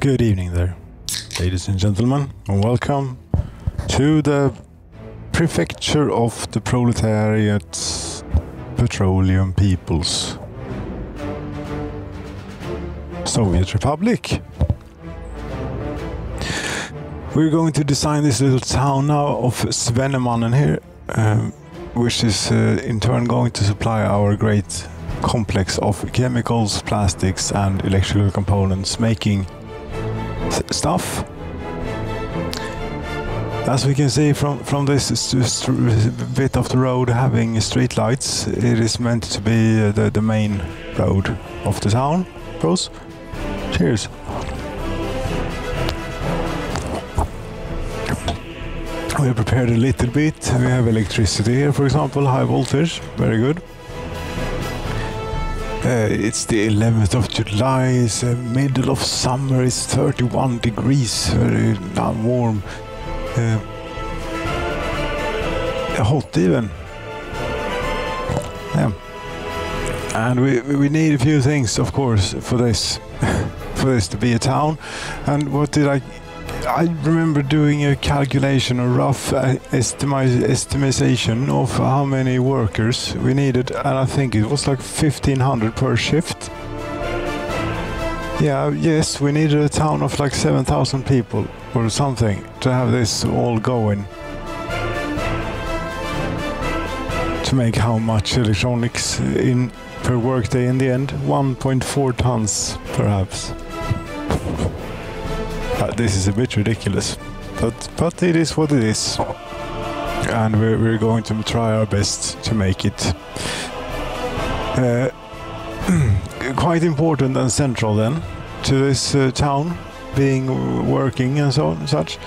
Good evening there, ladies and gentlemen, and welcome to the Prefecture of the Proletariat Petroleum People's Soviet Republic. We're going to design this little town now of Svennemannen here, which is in turn going to supply our great complex of chemicals, plastics and electrical components, making stuff. As we can see from this bit of the road having street lights, it is meant to be the main road of the town. Pros. Cheers. We have prepared a little bit. We have electricity here, for example, high voltage, very good. It's the 11th of July, it's the middle of summer, it's 31 degrees, very warm. Hot even. Yeah. And we need a few things, of course, for this for this to be a town. And what did I remember doing a calculation, a rough estimation of how many workers we needed, and I think it was like 1,500 per shift. Yeah, yes, we needed a town of like 7,000 people or something to have this all going. To make how much electronics in per workday in the end? 1.4 tons, perhaps. This is a bit ridiculous, but it is what it is, and we're going to try our best to make it quite important and central then to this town being working and so on and such.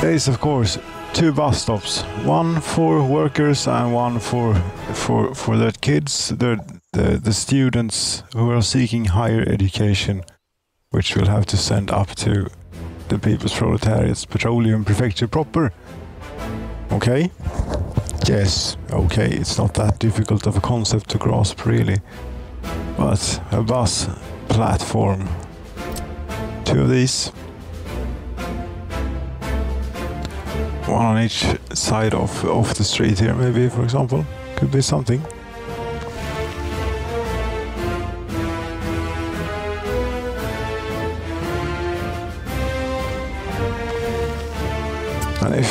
There is of course 2 bus stops, one for workers and one for the kids, the students who are seeking higher education, which we'll have to send up to the People's Proletariat's Petroleum Prefecture proper. Okay? Yes, okay, it's not that difficult of a concept to grasp really. But a bus platform, 2 of these. One on each side of the street here maybe, for example. Could be something.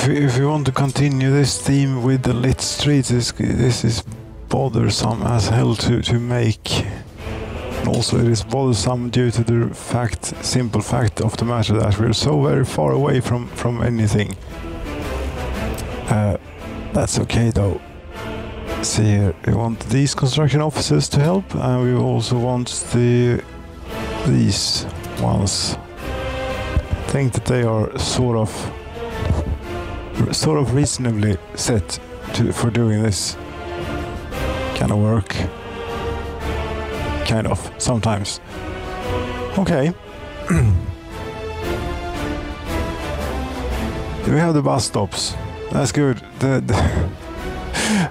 If we want to continue this theme with the lit streets, this is bothersome as hell to make. And also it is bothersome due to the simple fact of the matter that we're so very far away from anything. That's okay though. See here, we want these construction officers to help, and we also want these ones. I think that they are sort of reasonably set for doing this kind of work. Kind of, sometimes. Okay. We have the bus stops. That's good.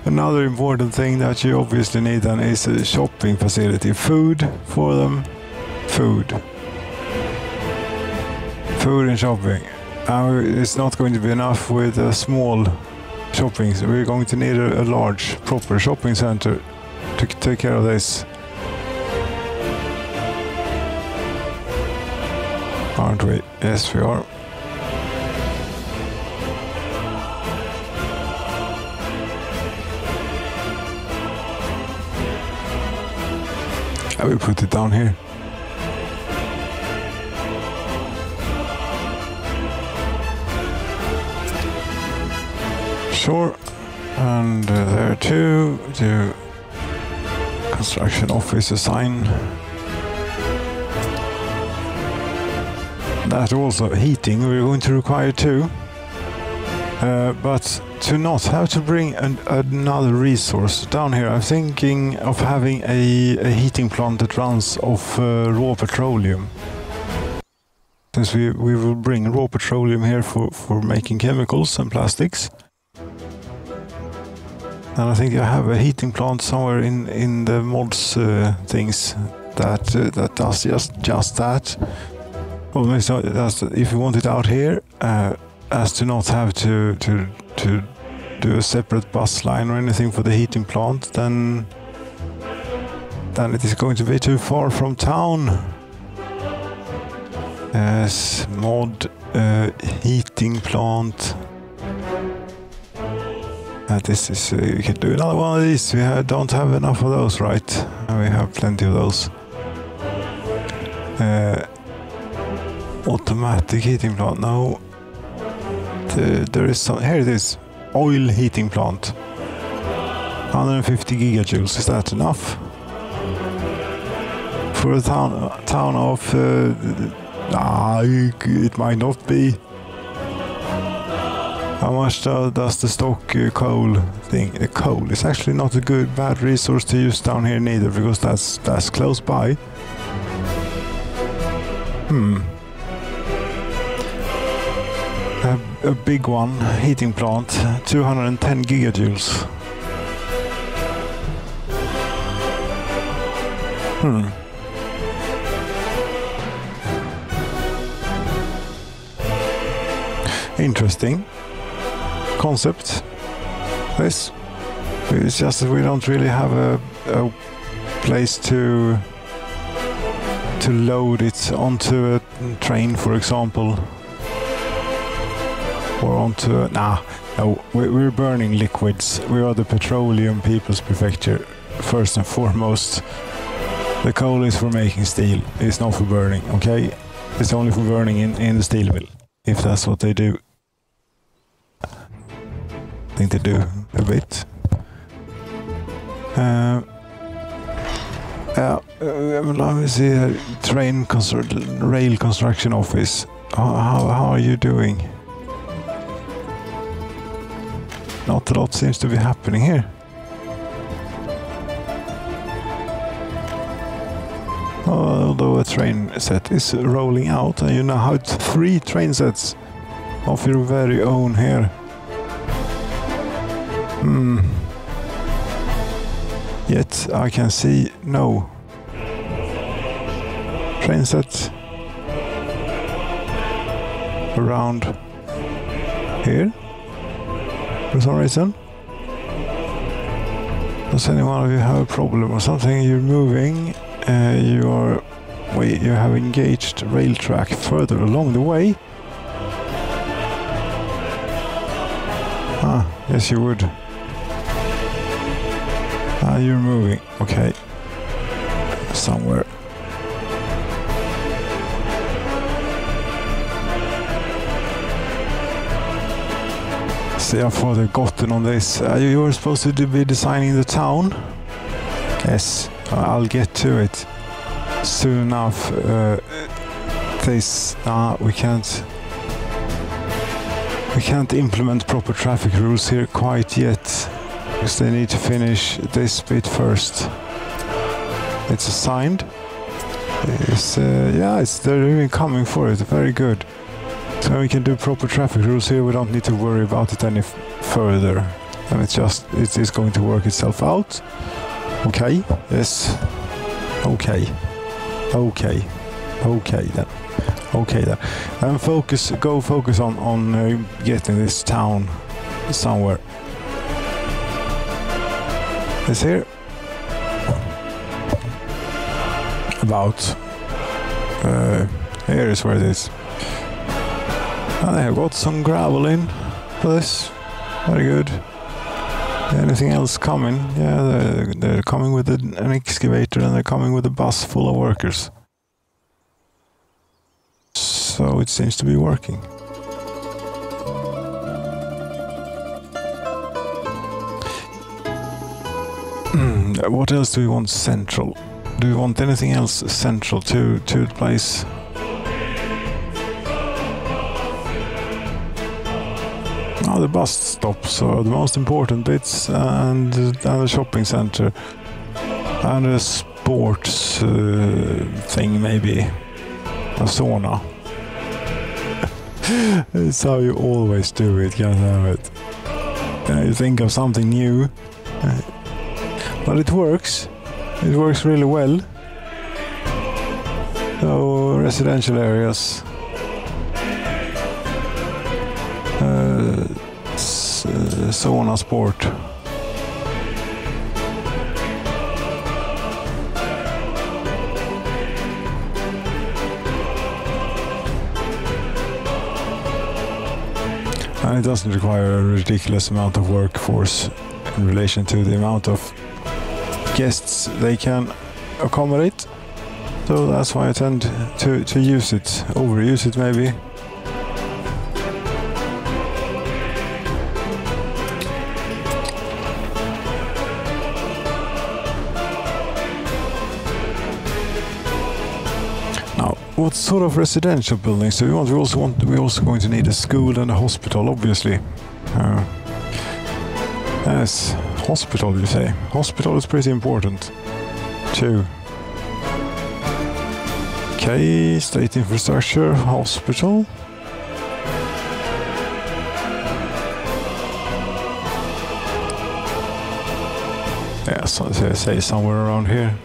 Another important thing that you obviously need then is a shopping facility. Food for them. Food and shopping. It's not going to be enough with a small shopping, so we're going to need a large, proper shopping center to take care of this. Aren't we? Yes, we are. I will put it down here. Sure, and there too, to construction office assign. That also, heating we're going to require too, but to not have to bring another resource down here, I'm thinking of having a heating plant that runs off raw petroleum. Since we will bring raw petroleum here for making chemicals and plastics. And I think I have a heating plant somewhere in the mods things that does just that. Well, if you want it out here, as to not have to do a separate bus line or anything for the heating plant, then it is going to be too far from town. Yes, mod heating plant. This is we can do another one of these. We don't have enough of those, right? We have plenty of those. Automatic heating plant. No, there is some. Here it is. Oil heating plant. 150 gigajoules. Is that enough for a town of? It might not be. How much does the stock coal thing? The coal is actually not a bad resource to use down here neither, because that's close by. A big one, heating plant, 210 gigajoules. Interesting concept. This. It's just that we don't really have a place to load it onto a train, for example. Or onto no, we're burning liquids. We are the Petroleum People's Prefecture, first and foremost. The coal is for making steel. It's not for burning, okay? It's only for burning in the steel mill, if that's what they do. I think they do a bit. Let me see. Rail construction office. How are you doing? Not a lot seems to be happening here. Although a train set is rolling out, and you now have 3 train sets of your very own here. Yet I can see no train set around here for some reason. Does any one of you have a problem or something? You're moving. You have engaged rail track further along the way. Yes, you would. You're moving. Okay. Somewhere. See how far they've gotten on this. You were supposed to be designing the town. Yes, I'll get to it soon enough. We can't implement proper traffic rules here quite yet, because they need to finish this bit first. It's assigned. They're even coming for it. Very good. So we can do proper traffic rules here. We don't need to worry about it any further, and it is going to work itself out. Okay. Yes. Okay then. And focus on getting this town somewhere. It's here. About. Here is where it is. And they have got some gravel in for this. Very good. Anything else coming? Yeah, they're coming with an excavator, and they're coming with a bus full of workers. So it seems to be working. What else do we want central? Do we want anything else central to the place? The bus stops are the most important bits, and the shopping center, and a sports thing, maybe a sauna. It's how you always do it, can't have it. You think of something new, but it works. It works really well. So residential areas. Sauna sport. And it doesn't require a ridiculous amount of workforce in relation to the amount of guests they can accommodate. So that's why I tend to use it, overuse it maybe. What sort of residential buildings do we want? We're also going to need a school and a hospital, obviously. Yes, hospital, you say. Hospital is pretty important, too. Okay, state infrastructure, hospital. Yeah, so say somewhere around here.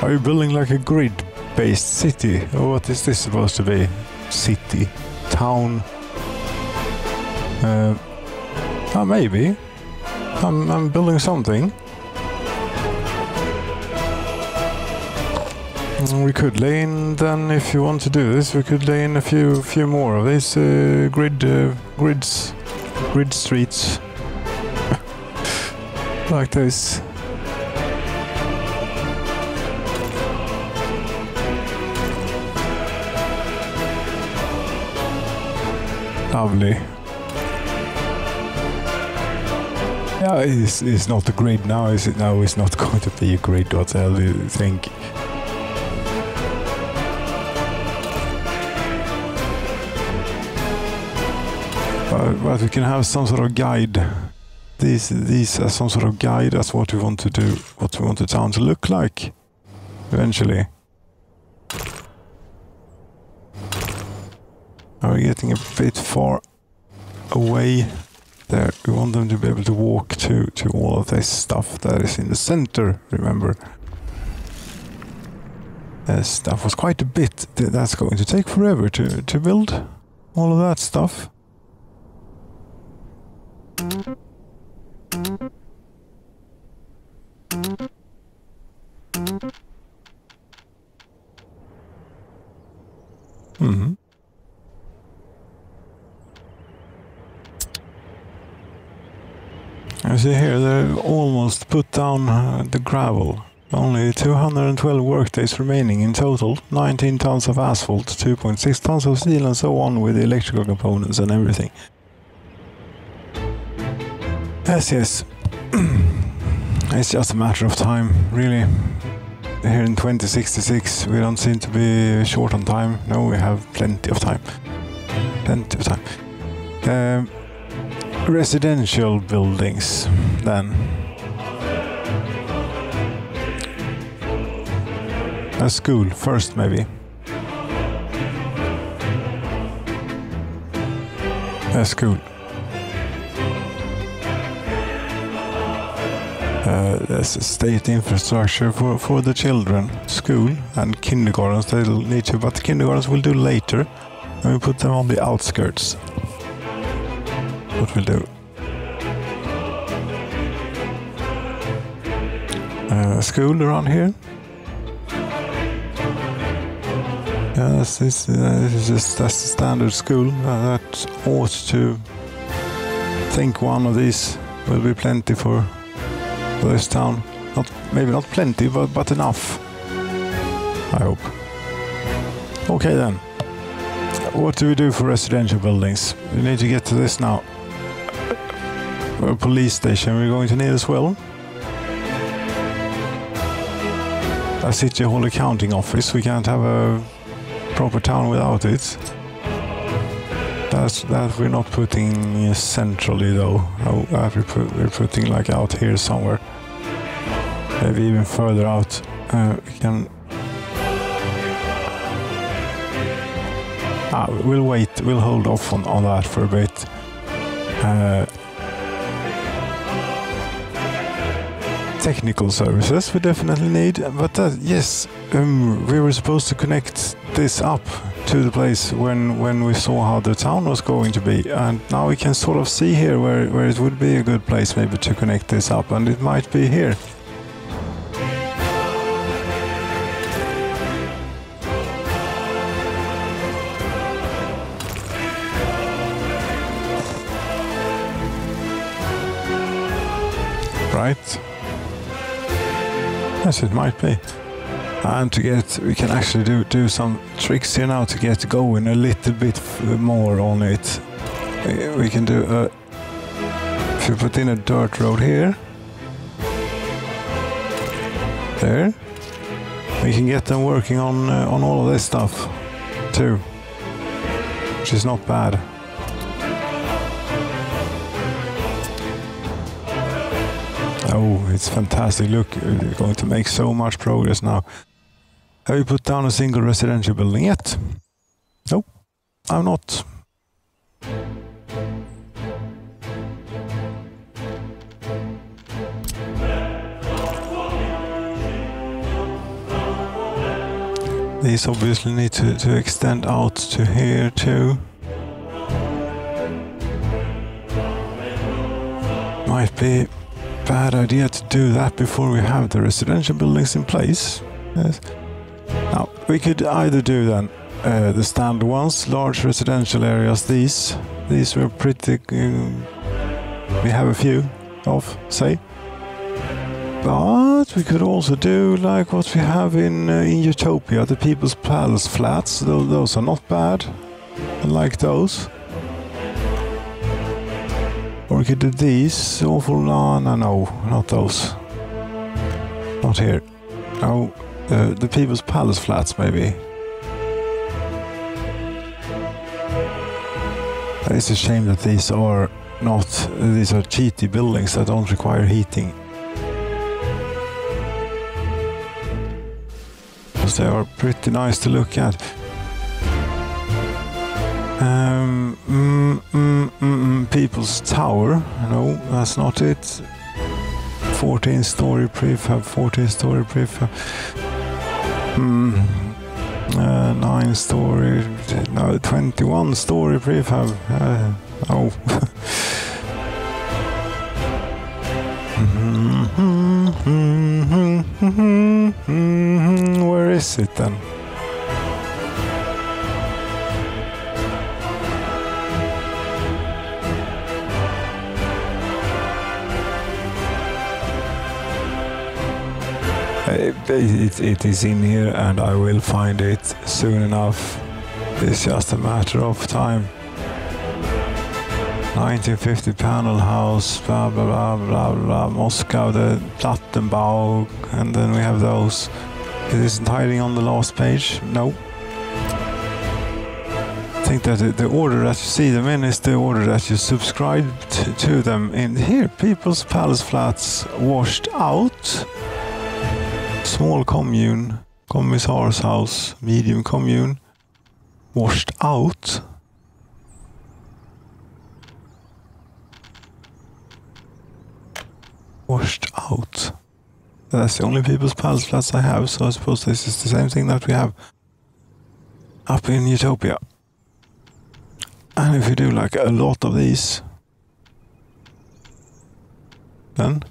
Are you building like a grid-based city? Or what is this supposed to be? City? Town? Maybe. I'm building something. We could lay in, then, if you want to do this, we could lay in a few more of these grid streets. Like this. Lovely. Yeah, it's not a grid now, is it? No, it's not going to be a grid. What the hell do you think? But we can have some sort of guide. These are some sort of guide as what we want to do, what we want the town to look like eventually. Are we getting a bit far away there? We want them to be able to walk to all of this stuff that is in the center, remember? That was quite a bit. That's going to take forever to build all of that stuff. Mm-hmm. You see here, they've almost put down the gravel. Only 212 workdays remaining in total. 19 tons of asphalt, 2.6 tons of steel and so on with the electrical components and everything. Yes. It's just a matter of time, really. Here in 2066, we don't seem to be short on time. No, we have plenty of time. Plenty of time. Residential buildings, then. A school first, maybe. A school. There's a state infrastructure for the children. School and kindergartens, they'll need to, but the kindergartens we'll do later. And we put them on the outskirts. What we'll do. School around here. Yeah, that's the standard school. That ought to think one of these will be plenty for this town. Maybe not plenty, but enough. I hope. Okay then. What do we do for residential buildings? We need to get to this now. A police station we're going to need as well. A city hall accounting office. We can't have a proper town without it. That we're not putting centrally though. We're putting like out here somewhere. Maybe even further out. We can. We'll wait. We'll hold off on that for a technical services we definitely need, but yes, we were supposed to connect this up to the place when we saw how the town was going to be, and now we can sort of see here where it would be a good place maybe to connect this up, and it might be here. Right? Yes, it might be. And we can actually do some tricks here now to get going a little bit more on it. We can do if you put in a dirt road here, there, we can get them working on all of this stuff too, which is not bad. Oh, it's fantastic. Look, we're going to make so much progress now. Have you put down a single residential building yet? Nope, I'm not. These obviously need to extend out to here too. Might be bad idea to do that before we have the residential buildings in place. Yes. Now, we could either do then the standard ones, large residential areas, these were pretty, we have a few of, say. But we could also do like what we have in Utopia, the People's Palace flats. Those are not bad, I like those. Or we could do these, awful, no, not those. Not here. Oh, the People's Palace flats, maybe. It's a shame that these are cheaty buildings that don't require heating. Because they are pretty nice to look at. People's Tower, no, that's not it. 14-story prefab, 14-story prefab. 9-story, no, 21-story prefab. Oh. Where is it then? It is in here, and I will find it soon enough. It's just a matter of time. 1950 panel house, blah blah blah blah blah. Moscow, the Plattenbau, and then we have those. It isn't hiding on the last page. No. I think that the order that you see them in is the order that you subscribed to them in. Here, People's Palace flats washed out. Small commune, Commissar's house, medium commune, washed out. Washed out. That's the only People's Palace flats I have, so I suppose this is the same thing that we have up in Utopia. And if you do like a lot of these, then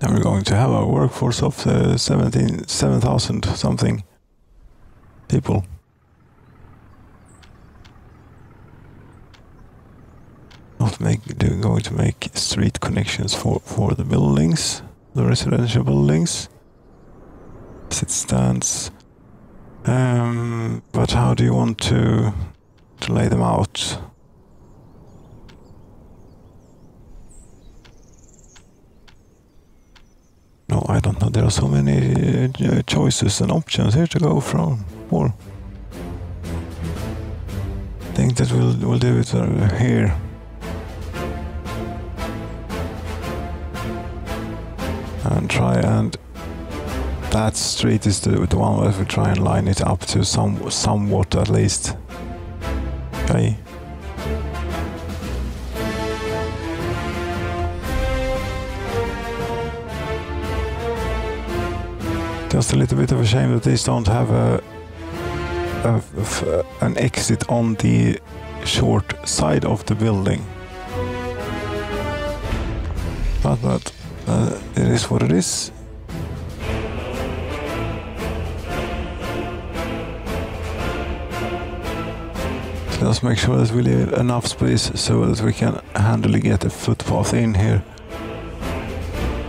we're going to have a workforce of 7,000 something people. Going to make street connections for the buildings, the residential buildings, as it stands. But how do you want to lay them out? No, I don't know. There are so many choices and options here to go from. I think that we'll do it here. And try, and that street is the one where we try and line it up to somewhat at least. Okay. Just a little bit of a shame that these don't have an exit on the short side of the building. But it is what it is. So let's make sure that we leave enough space so that we can handily get a footpath in here.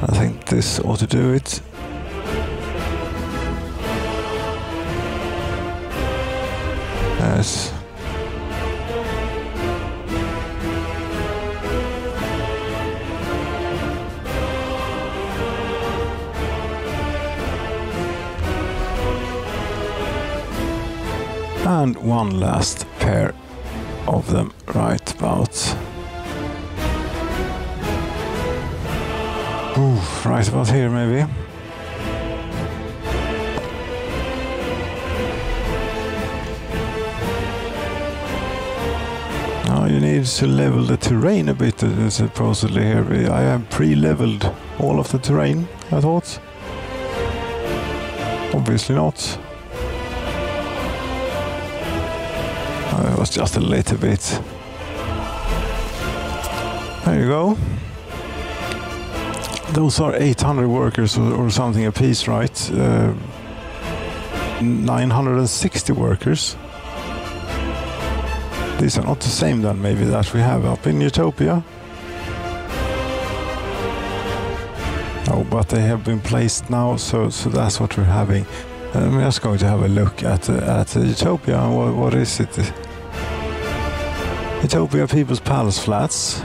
I think this ought to do it. Yes. And one last pair of them right about. Ooh, right about here maybe. Now you need to level the terrain a bit supposedly here. I have pre-leveled all of the terrain, I thought. Obviously not. It was just a little bit. There you go. Those are 800 workers or something a piece, right? 960 workers. These are not the same then, maybe, that we have up in Utopia. Oh, but they have been placed now, so that's what we're having. I'm just going to have a look at Utopia. What is it? Utopia People's Palace Flats.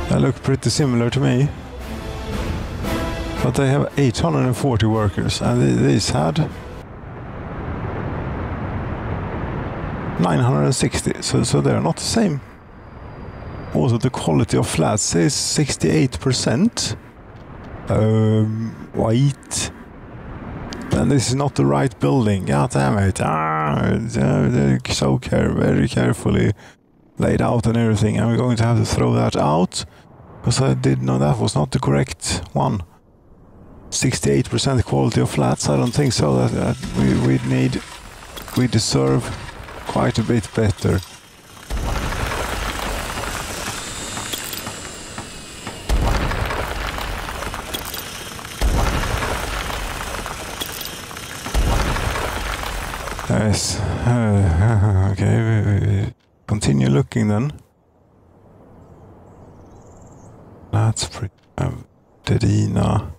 They look pretty similar to me. But they have 840 workers, and these had 960, so they're not the same. Also, the quality of flats is 68%. White. And this is not the right building. God damn it. They're so very carefully laid out and everything. And we're going to have to throw that out. Because I did know that was not the correct one. 68% quality of flats. I don't think so. That we deserve quite a bit better. Yes. Okay, we continue looking then. That's pretty. Dedina.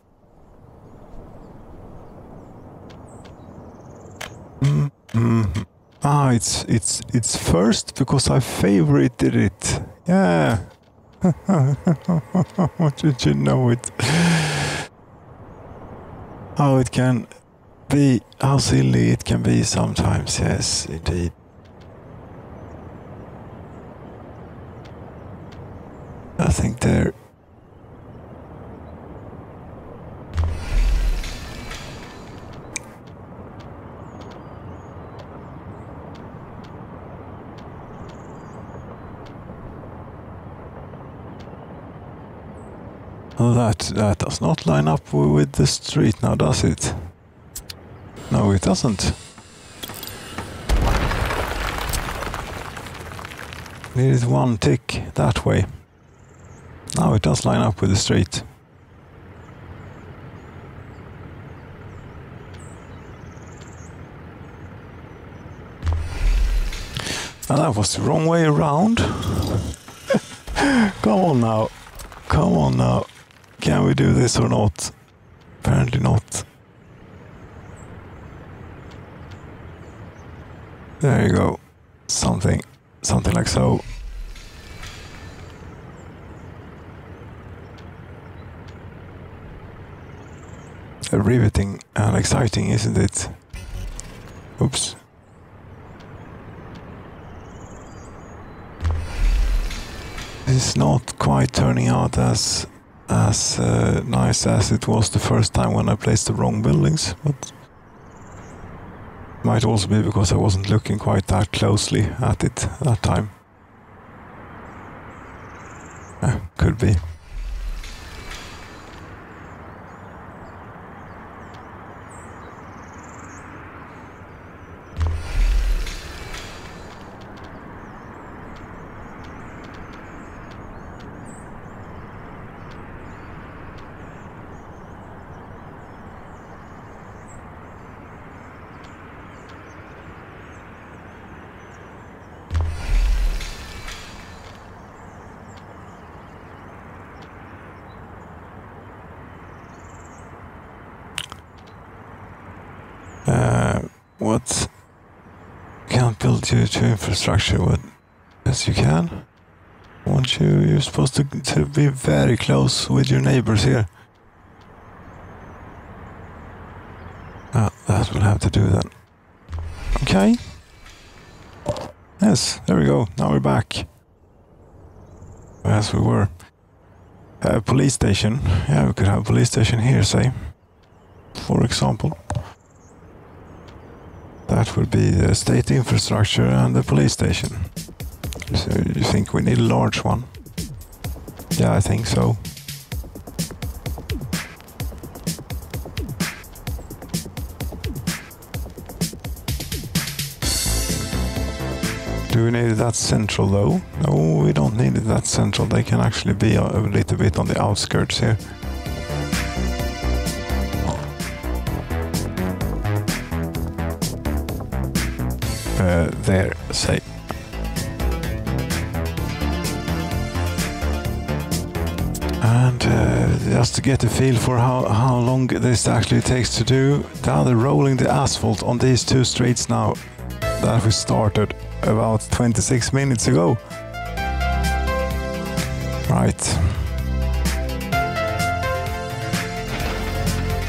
Ah, it's first because I favorited it. Yeah. What did you know it? How it can be, how silly it can be sometimes. Yes, indeed. I think they're that does not line up with the street now, does it? No, it doesn't. Needed one tick that way. Now it does line up with the street. Now that was the wrong way around. Come on now. Come on now. Can we do this or not? Apparently not. There you go. Something like so. Riveting and exciting, isn't it? Oops. This is not quite turning out as nice as it was the first time when I placed the wrong buildings, but might also be because I wasn't looking quite that closely at it that time. Could be. what? Can't build to infrastructure. What? Yes, you can. Won't you? You're supposed to be very close with your neighbors here. That will have to do then. Okay. Yes, there we go. Now we're back. As we were. Police station. Yeah, we could have a police station here, say. For example. That would be the state infrastructure and the police station. So you think we need a large one? Yeah, I think so. Do we need it that central though? No, we don't need it that central. They can actually be a little bit on the outskirts here. There, say. And just to get a feel for how long this actually takes to do, now they're rolling the asphalt on these two streets now that we started about 26 minutes ago. Right.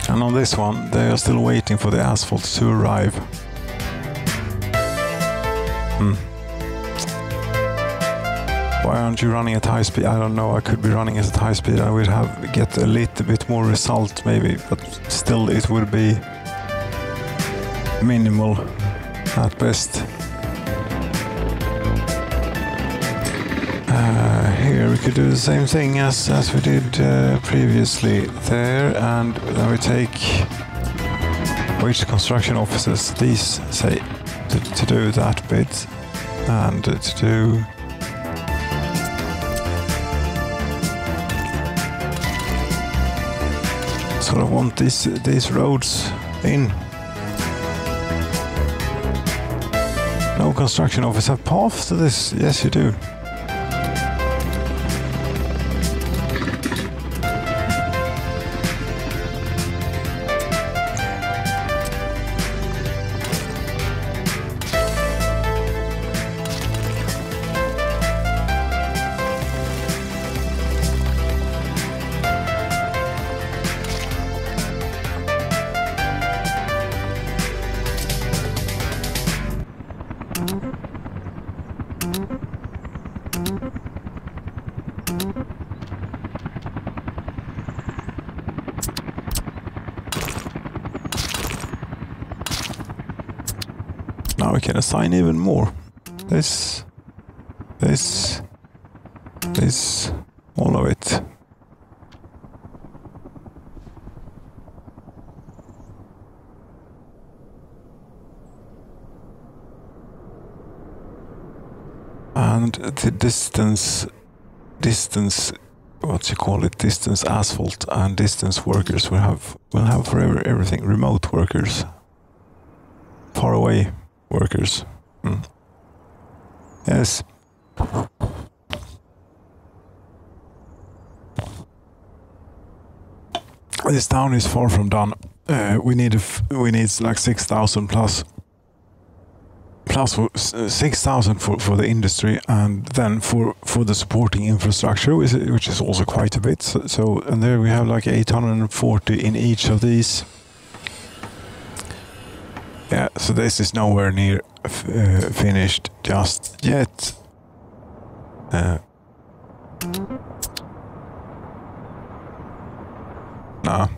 And on this one, they are still waiting for the asphalt to arrive. Why aren't you running at high speed? I don't know. I could be running at high speed. I would get a little bit more result maybe, but still it would be minimal at best. Here we could do the same thing as we did previously there, and then we take which construction offices these say to do that bit, and to do sort of want these roads in. No construction office have paths to this? Yes, you do. Now we can assign even more. This, all of it. And the distance, what you call it, distance asphalt and distance workers will have forever everything. Remote workers, far away workers. Yes. This town is far from done. We need like 6,000 plus 6,000 for the industry, and then for the supporting infrastructure, which is also quite a bit. So and there we have like 840 in each of these. Yeah, so this is nowhere near finished just yet. No.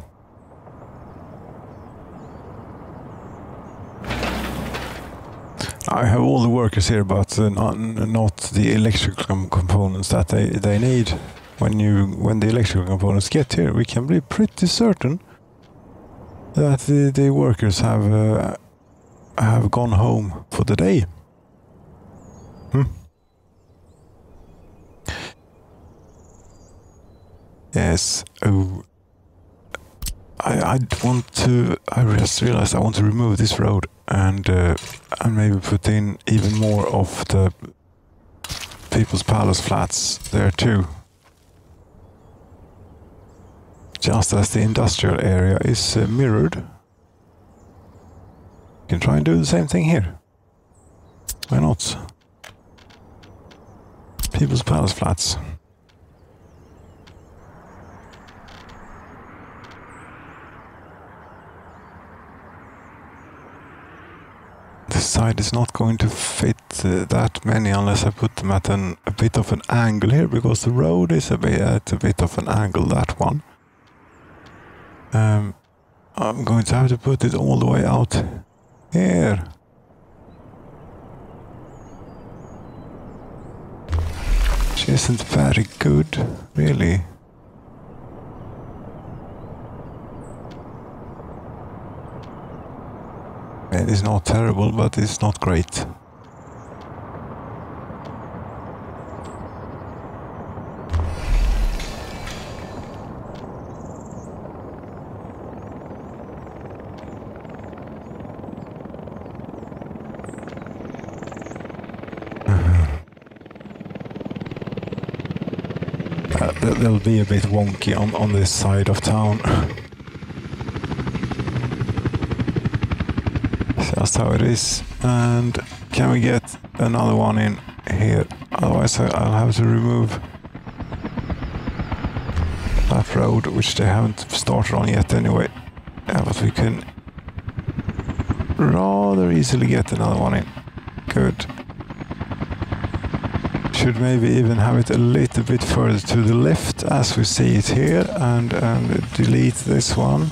I have all the workers here, but not the electrical components that they need. When the electrical components get here, we can be pretty certain that the workers have gone home for the day. Yes. Oh. I just realized I want to remove this road and maybe put in even more of the People's Palace flats there too. Just as the industrial area is mirrored. We can try and do the same thing here. Why not? People's Palace flats. This side is not going to fit that many unless I put them at a bit of an angle here, because the road is at a bit of an angle, that one. I'm going to have to put it all the way out here. Which isn't very good, really. It is not terrible, but it's not great. They'll be a bit wonky on this side of town. Just how it is. And can we get another one in here? Otherwise I'll have to remove that road, which they haven't started on yet anyway. Yeah, but we can rather easily get another one in. Good. Should maybe even have it a little bit further to the left as we see it here, and delete this one.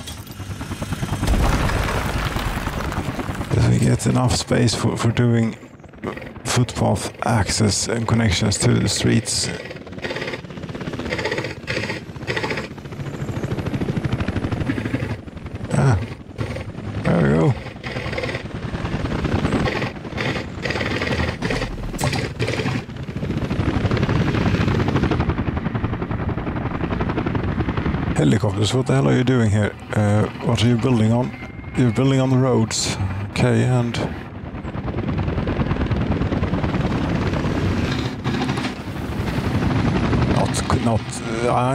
That we get enough space for doing footpath access and connections to the streets. Ah, there we go. Helicopters, what the hell are you doing here? What are you building on? You're building on the roads. Okay, and...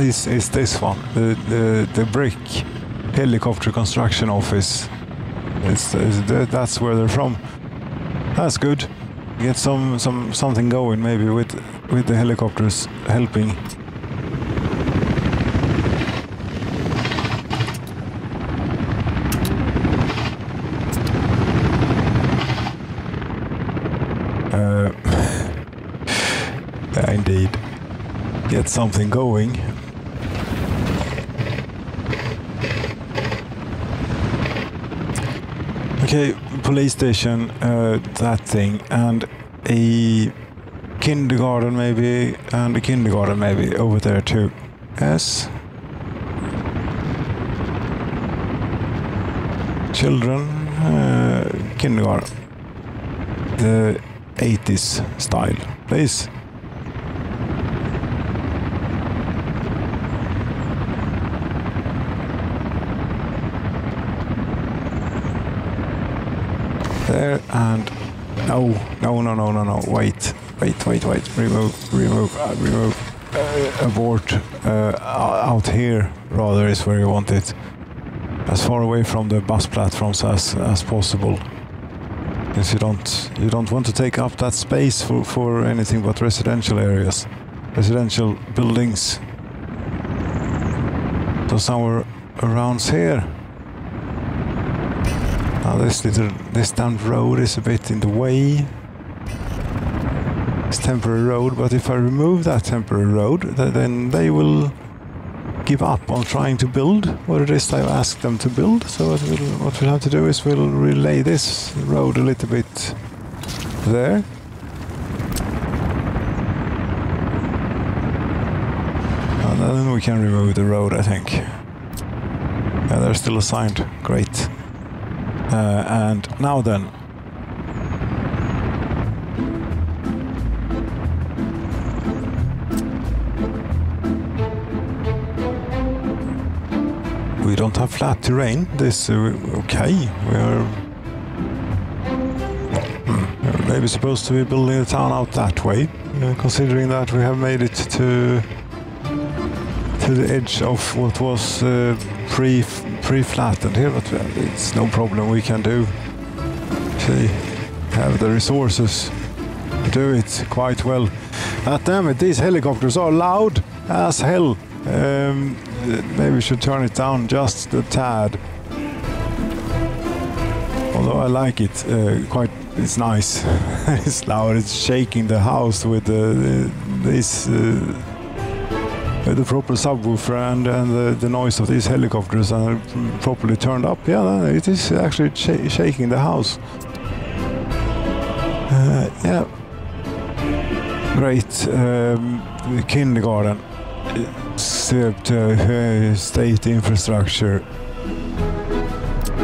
It's this one. The brick helicopter construction office. That's where they're from. That's good. Get something going maybe with the helicopters helping. Yeah, indeed. Get something going. Okay, police station, that thing, and a kindergarten maybe, and a kindergarten maybe over there too. Yes. Children, kindergarten. The 80s style, please. There, and no, wait, remove, abort, out here rather is where you want it, as far away from the bus platforms as possible. Because you don't want to take up that space for anything but residential areas, residential buildings. So somewhere around here. Now this damn road is a bit in the way. It's temporary road, but if I remove that temporary road, then they will give up on trying to build what it is I've asked them to build. So what we'll have to do is we'll relay this road a little bit there. And then we can remove the road, I think. Yeah, they're still assigned. Great. And now then. We don't have flat terrain. This, okay, we are maybe supposed to be building the town out that way, considering that we have made it to the edge of what was pre-flattened here, but it's no problem, we can do see, have the resources to do it quite well. Damn it, these helicopters are loud as hell. Maybe we should turn it down just a tad. Although I like it quite, it's nice. It's loud. It's shaking the house with the proper subwoofer and the noise of these helicopters are properly turned up. Yeah, it is actually shaking the house. Yeah. Great. Kindergarten. State infrastructure.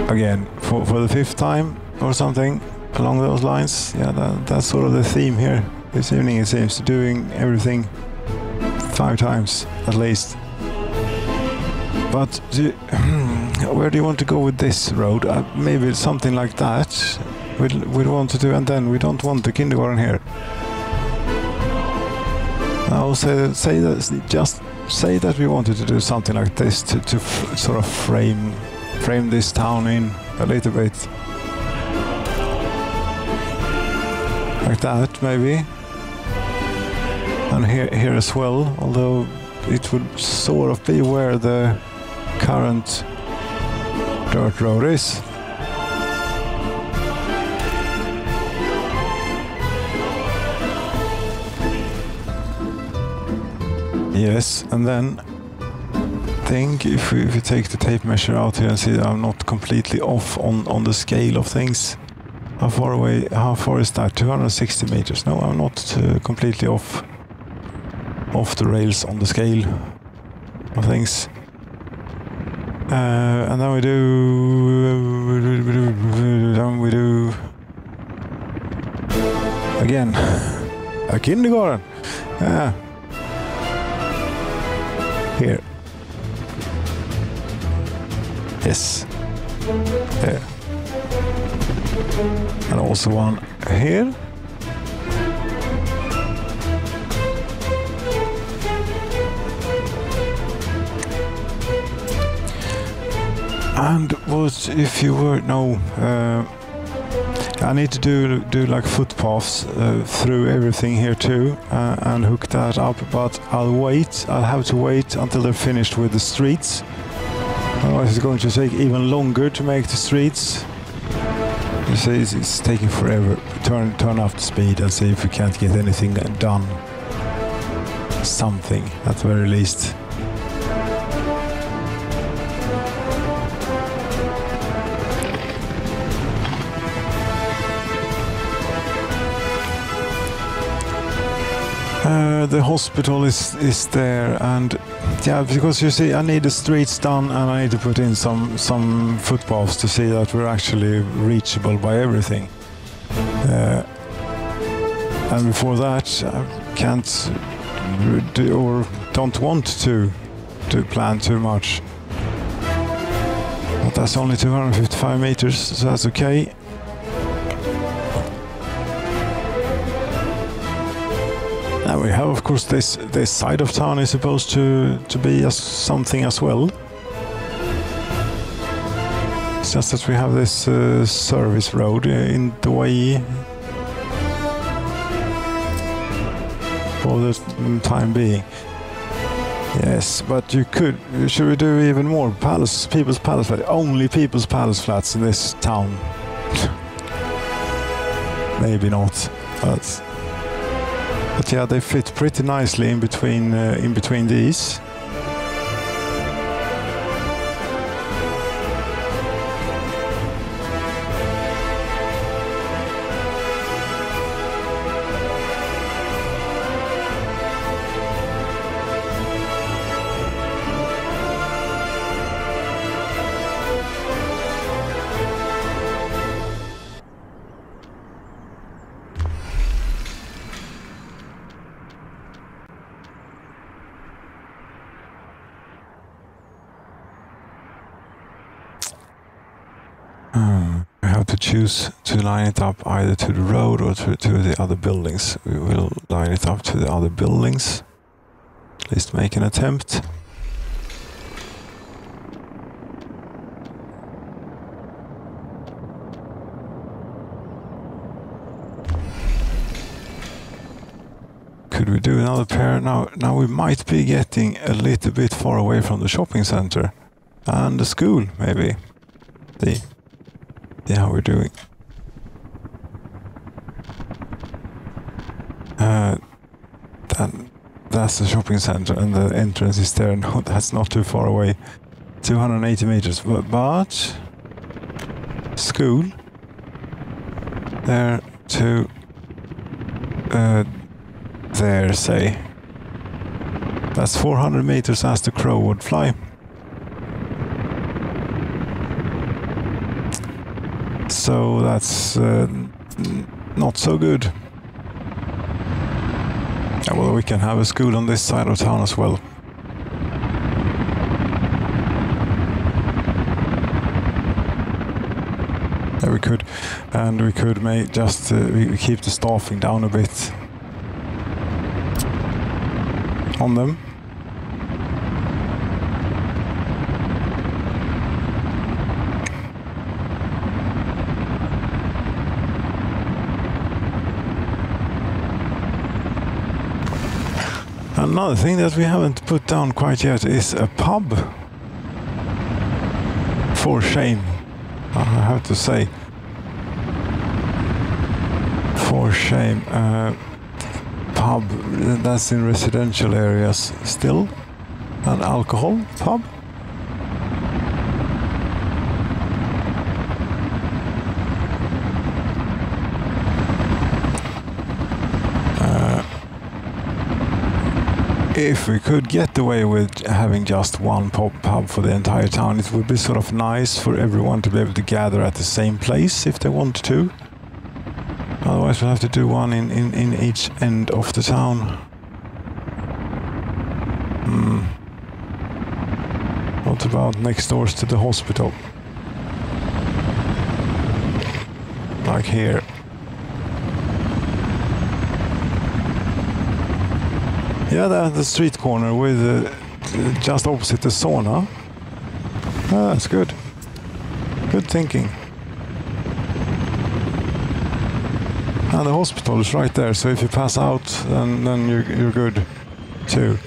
Again, for the 5th time or something along those lines. Yeah, that's sort of the theme here this evening, it seems, doing everything 5 times at least. But where do you want to go with this road? Maybe something like that we'd want to do, and then we don't want the kindergarten here. I'll say that, just say that we wanted to do something like this to sort of frame this town in a little bit. Like that, maybe. And here as well, although it would sort of be where the current dirt road is. Yes, and then think if we take the tape measure out here and see that I'm not completely off on the scale of things. How far is that? 260 meters. No, I'm not completely off the rails on the scale of things. And then we do again a kindergarten. Yeah. Here. Yes. There. And also one here. And what if you were I need to do like footpaths through everything here too, and hook that up, but I'll have to wait until they're finished with the streets. Otherwise it's going to take even longer to make the streets. You see, it's taking forever. Turn up the speed and see if we can't get anything done. Something, at the very least. The hospital is there, and yeah, because you see, I need the streets done, and I need to put in some footpaths to see that we're actually reachable by everything. And before that, I can't do, or don't want to plan too much. But that's only 255 meters, so that's okay. And we have, of course, this side of town is supposed to be something as well. It's just that we have this service road in the way for the time being. Yes, but should we do even more? People's Palace Flats. Only People's Palace Flats in this town. Maybe not, but yeah, they fit pretty nicely in between these. We have to choose to line it up either to the road or to the other buildings. We will line it up to the other buildings. At least make an attempt. do another pair. Now we might be getting a little bit far away from the shopping center and the school, maybe. See how we're doing. That's the shopping center, and the entrance is there. No, that's not too far away. 280 meters, but school there to there, say. That's 400 meters as the crow would fly. So that's not so good. Yeah, well, we can have a school on this side of town as well. Yeah, we could, and we could make just we keep the staffing down a bit on them. Another thing that we haven't put down quite yet is a pub. For shame, I have to say. For shame. Pub, that's in residential areas still. An alcohol pub. If we could get away with having just one pub for the entire town, it would be sort of nice for everyone to be able to gather at the same place if they want to. Otherwise we'll have to do one in each end of the town. What about next doors to the hospital? Like here. Yeah, the street corner with just opposite the sauna. Ah, that's good. Good thinking. And the hospital is right there, so if you pass out, then you're good too.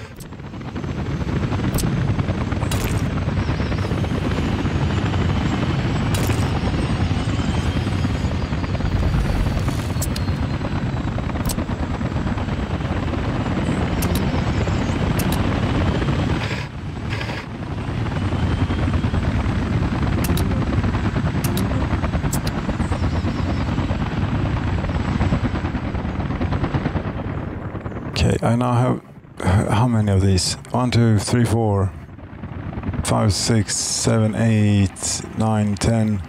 I now have how many of these? 1, 2, 3, 4, 5, 6, 7, 8, 9, 10,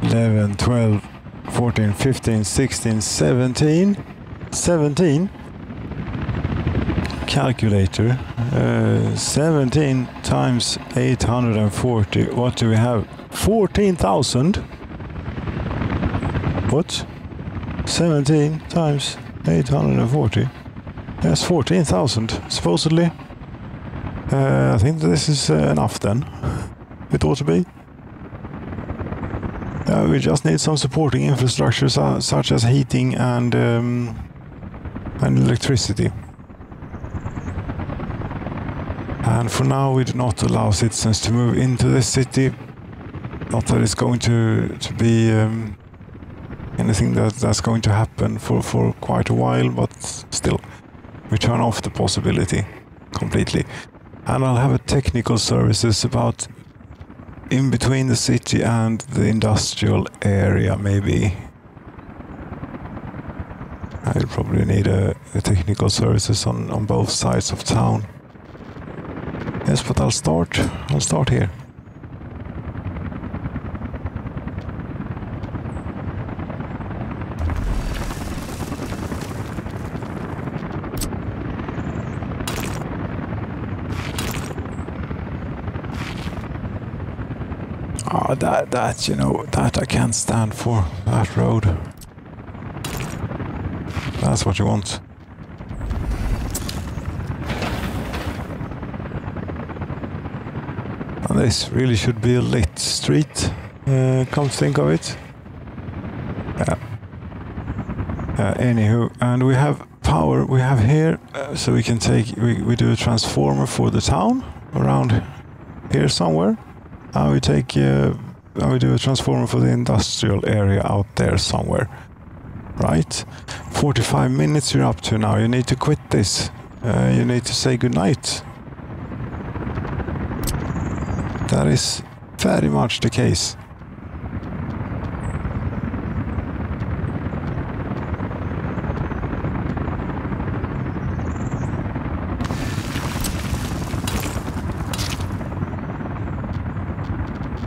11, 12, 14, 15, 16, 17. 17. Calculator. 17 times 840. What do we have? 14,000. What? 17 times 840. Yes, 14,000, supposedly. I think this is enough then. It ought to be. We just need some supporting infrastructure such as heating and electricity. And for now we do not allow citizens to move into this city. Not that it's going to be anything that's going to happen for quite a while, but still. We turn off the possibility completely. And I'll have a technical services about in between the city and the industrial area, maybe. I'll probably need a technical services on both sides of town. Yes, but I'll start here. That you know, that I can't stand for, that road. That's what you want. And this really should be a lit street, come to think of it. Yeah. Anywho, and we have power we have here, so we can take, we do a transformer for the town around here somewhere. And we take, we do a transformer for the industrial area out there somewhere. Right? 45 minutes you're up to now. You need to quit this. You need to say goodnight. That is very much the case.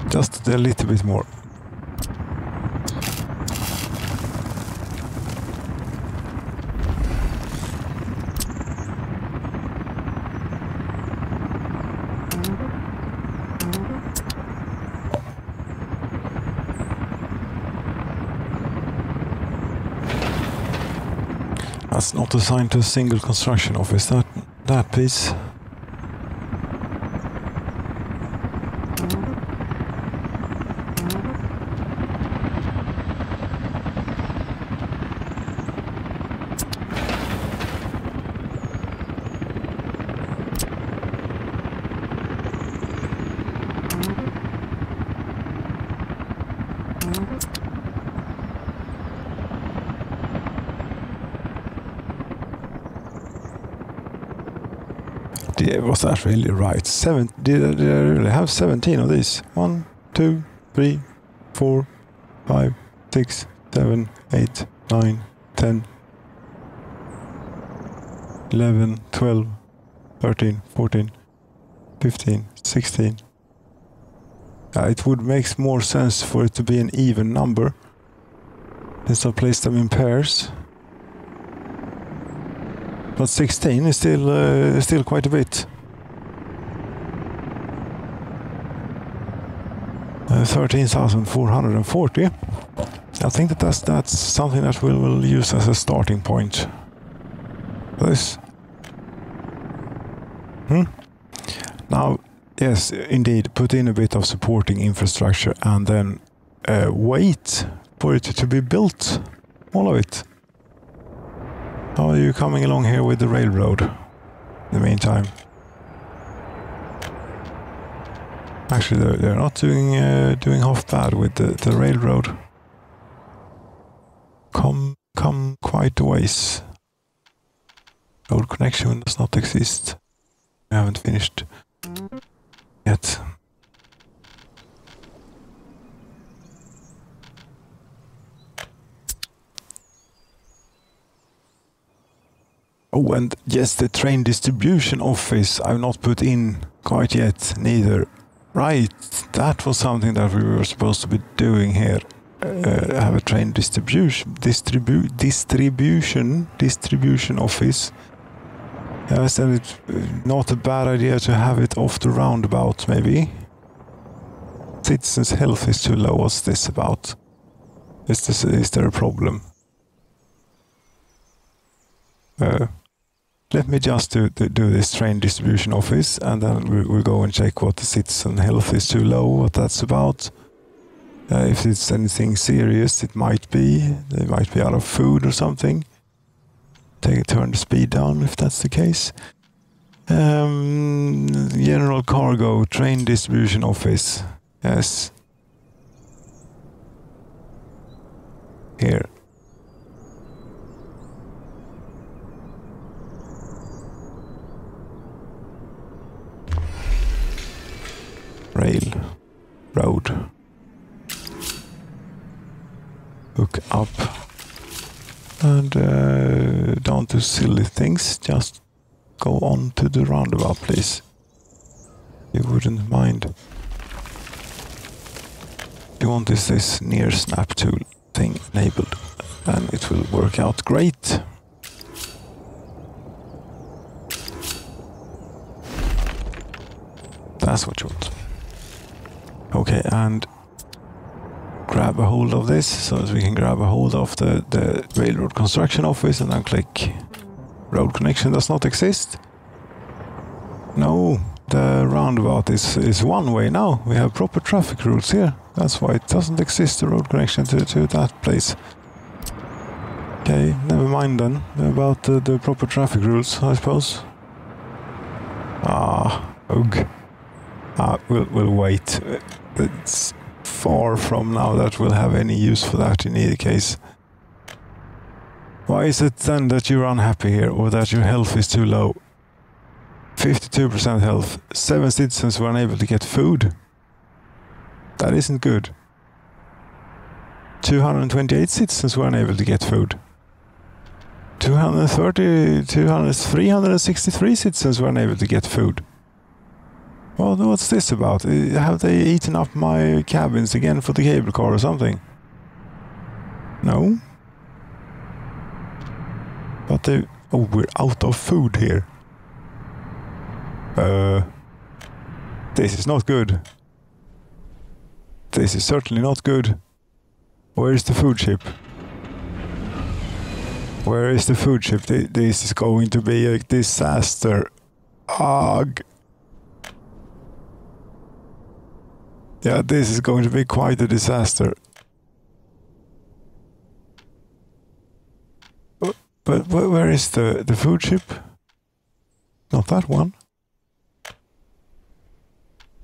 Just a little bit more. That's not assigned to a single construction office, that piece. Was that really right? Did I really have 17 of these? 1, 2, 3, 4, 5, 6, 7, 8, 9, 10, 11, 12, 13, 14, 15, 16. It would make more sense for it to be an even number since I placed them in pairs. But 16 is still quite a bit. 13,440. I think that's something that we'll use as a starting point. This. Now, yes, indeed, put in a bit of supporting infrastructure and then wait for it to be built. All of it. How are you coming along here with the railroad in the meantime? Actually, they're not doing half bad with the railroad. Come quite a ways. Road connection does not exist. We haven't finished yet. Oh, and yes, the train distribution office I've not put in quite yet, neither. Right, that was something that we were supposed to be doing here. Have a train distribution office. Yes, and it's not a bad idea to have it off the roundabout, maybe. Citizens' health is too low. What's this about? Is there a problem? Let me just do this train distribution office, and then we'll go and check what the citizen health is too low, what that's about. If it's anything serious, it might be. They might be out of food or something. Turn the speed down if that's the case. General cargo, train distribution office. Yes. Here. Road. Hook up. And don't do silly things, just go on to the roundabout, please. You wouldn't mind. You want this near snap tool thing enabled, and it will work out great. That's what you want. Okay, and grab a hold of this so that we can grab a hold of the railroad construction office, and then click road connection does not exist. No, the roundabout is one way now. We have proper traffic routes here. That's why it doesn't exist, the road connection to that place. Okay, never mind then about the proper traffic rules, I suppose. Ugh. We'll wait. It's far from now that we'll have any use for that in either case. Why is it then that you're unhappy here, or that your health is too low? 52% health. 7 citizens were unable to get food. That isn't good. 228 citizens were unable to get food. 363 citizens were unable to get food. Well, what's this about? Have they eaten up my cabins again for the cable car or something? No? But they... Oh, we're out of food here. This is not good. This is certainly not good. Where is the food ship? Where is the food ship? This is going to be a disaster. Ugh. Yeah, this is going to be quite a disaster. But where is the food ship? Not that one.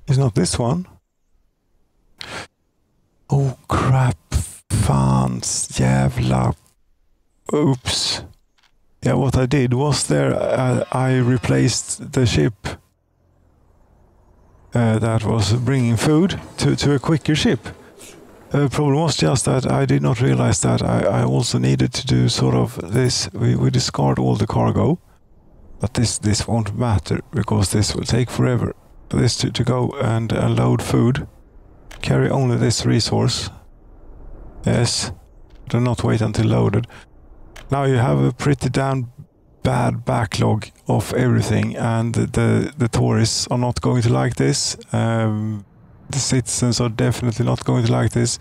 It's not this one. Oh crap. Fans. Jävla. Oops. Yeah, what I did was I replaced the ship that was bringing food to a quicker ship. The problem was just that I did not realize that I also needed to do sort of this. We discard all the cargo, but this won't matter because this will take forever. This to go and load food, carry only this resource. Yes, do not wait until loaded. Now you have a pretty damn bad backlog of everything, and the tourists are not going to like this. The citizens are definitely not going to like this.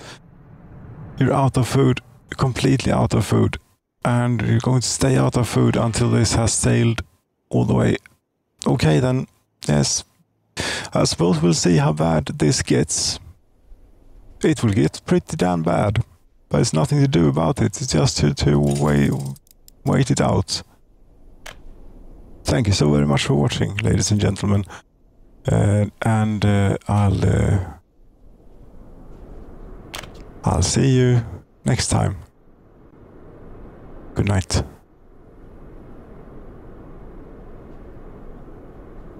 You're out of food, completely out of food, and you're going to stay out of food until this has sailed all the way. Okay then, yes. I suppose we'll see how bad this gets. It will get pretty damn bad, but it's nothing to do about it. It's just to wait it out. Thank you so very much for watching, ladies and gentlemen. I'll see you next time. Good night.